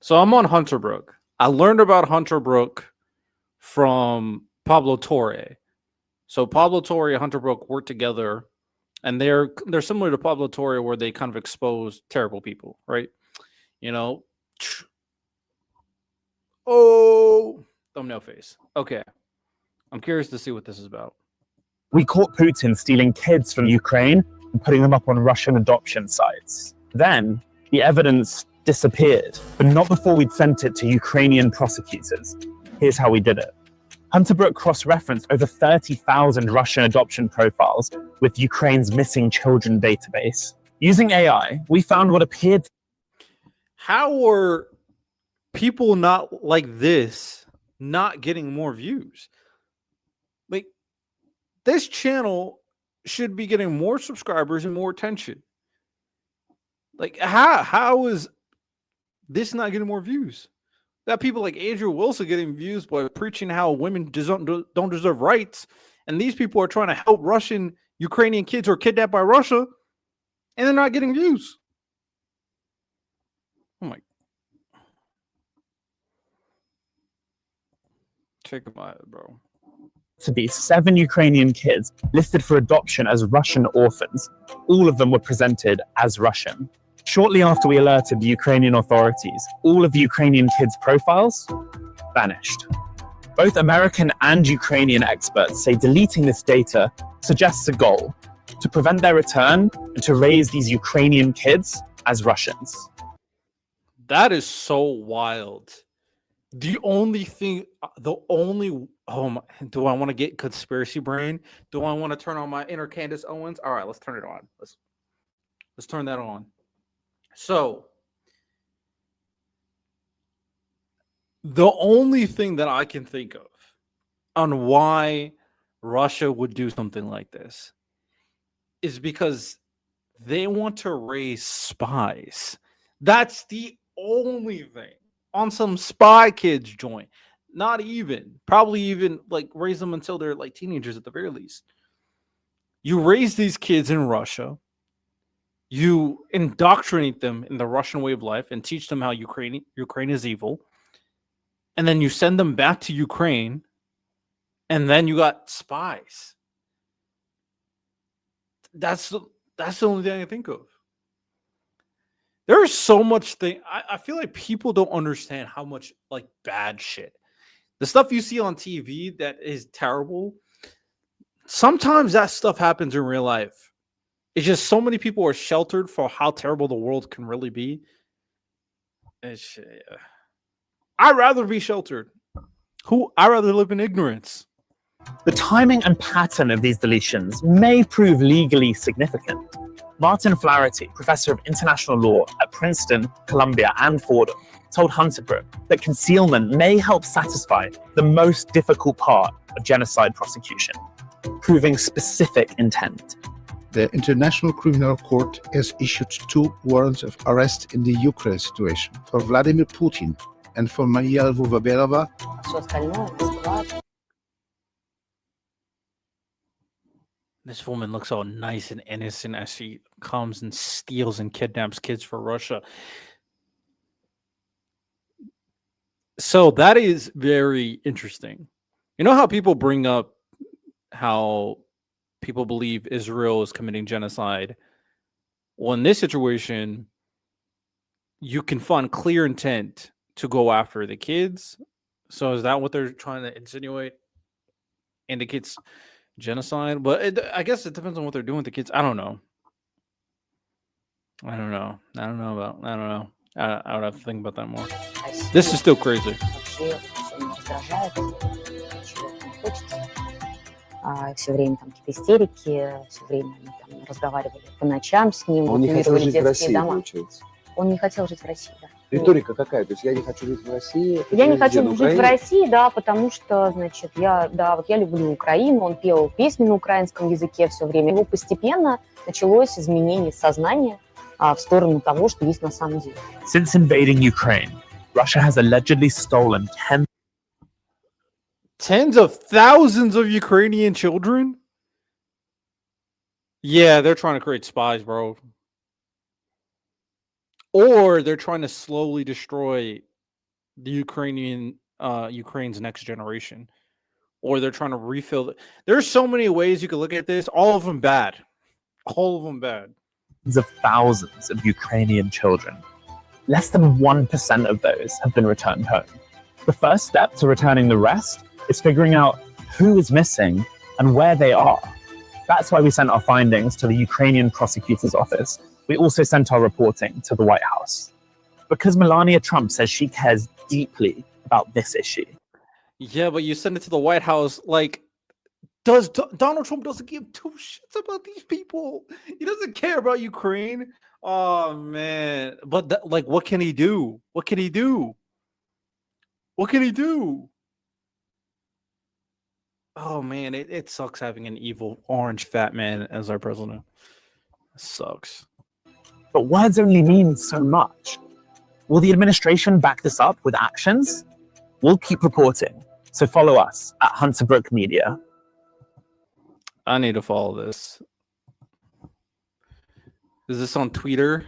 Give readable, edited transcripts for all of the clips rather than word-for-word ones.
So I'm on Hunterbrook. I learned about Hunterbrook from Pablo Torre. So Pablo Torre and Hunterbrook work together, and they're similar to Pablo Torre, where they kind of expose terrible people, right? You know, oh, thumbnail face. Okay, I'm curious to see what this is about. We caught Putin stealing kids from Ukraine and putting them up on Russian adoption sites. Then the evidence disappeared, but not before we'd sent it to Ukrainian prosecutors. Here's how we did it. Hunterbrook cross-referenced over 30,000 Russian adoption profiles with Ukraine's missing children database. Using AI, we found what appeared to... How were people not like this not getting more views? Like, this channel should be getting more subscribers and more attention. Like, how is this not getting more views? That people like Andrew Wilson getting views by preaching how women don't deserve rights, and these people are trying to help Russian Ukrainian kids who are kidnapped by Russia, and they're not getting views. Oh my! Check them out, bro. To be 7 Ukrainian kids listed for adoption as Russian orphans. All of them were presented as Russian. Shortly after we alerted the Ukrainian authorities, all of the Ukrainian kids' profiles vanished. Both American and Ukrainian experts say deleting this data suggests a goal: to prevent their return and to raise these Ukrainian kids as Russians. That is so wild. Oh my, do I want to get conspiracy brain? Do I want to turn on my inner Candace Owens? All right, let's turn it on. Let's turn that on. So the only thing that I can think of on why Russia would do something like this is because they want to raise spies. That's the only thing. On some spy kids joint. Not even, probably even like raise them until they're like teenagers at the very least. You raise these kids in Russia. You indoctrinate them in the Russian way of life and teach them how Ukraine is evil. And then you send them back to Ukraine. And then you got spies. That's the only thing I think of. There's so much thing. I feel like people don't understand how much like bad shit. The stuff you see on TV that is terrible. Sometimes that stuff happens in real life. It's just so many people are sheltered for how terrible the world can really be. I'd rather be sheltered. I'd rather live in ignorance. The timing and pattern of these deletions may prove legally significant. Martin Flaherty, professor of international law at Princeton, Columbia, and Fordham, told Hunterbrook that concealment may help satisfy the most difficult part of genocide prosecution, proving specific intent. The International Criminal Court has issued 2 warrants of arrest in the Ukraine situation for Vladimir Putin and for Maria Lvova-Belova. This woman looks all nice and innocent as she comes and steals and kidnaps kids for Russia. So that is very interesting. You know how people bring up how people believe Israel is committing genocide? Well, in this situation, you can find clear intent to go after the kids. So is that what they're trying to insinuate? Indicates genocide? But I guess it depends on what they're doing with the kids. I don't know. I don't know. I would have to think about that more. This is still crazy. Все время там какие-то истерики, все время они там разговаривали по ночам с ним, Он не хотел оккупировали жить в детские России, дома. получается. Он не хотел жить в России, да. Риторика какая? То есть я не хочу жить в России. Я не хочу жить в России, да, потому что, значит, я люблю Украину, он пел песни на украинском языке все время. Его постепенно началось изменение сознания в сторону того, что есть на самом деле. Since invading Ukraine, Russia has allegedly stolen tens of thousands of Ukrainian children? Yeah, they're trying to create spies, bro. Or they're trying to slowly destroy the Ukraine's next generation, or they're trying to refill. There's so many ways you could look at this. All of them bad. All of them bad. Of thousands of Ukrainian children. Less than 1% of those have been returned home. The first step to returning the rest is figuring out who is missing and where they are. That's why we sent our findings to the Ukrainian prosecutor's office. We also sent our reporting to the White House. Because Melania Trump says she cares deeply about this issue. Yeah, but you send it to the White House. Like, Donald Trump doesn't give two shits about these people. He doesn't care about Ukraine. Oh man! But like, what can he do? What can he do? What can he do? Oh man, it sucks having an evil orange fat man as our president. It sucks. But words only mean so much. Will the administration back this up with actions? We'll keep reporting. So follow us at Hunterbrook Media. I need to follow this. Is this on Twitter?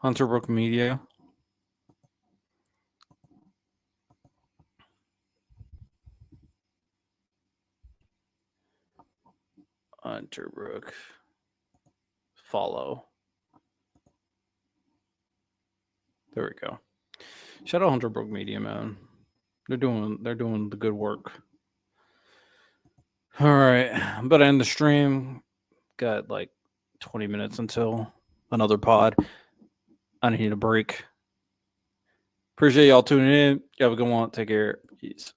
Hunterbrook Media. Hunterbrook. Follow. There we go. Shout out Hunterbrook Media, man. They're doing the good work. All right, I'm about to end the stream. Got like 20 minutes until another pod. I need a break. Appreciate y'all tuning in. You have a good one. Take care. Peace.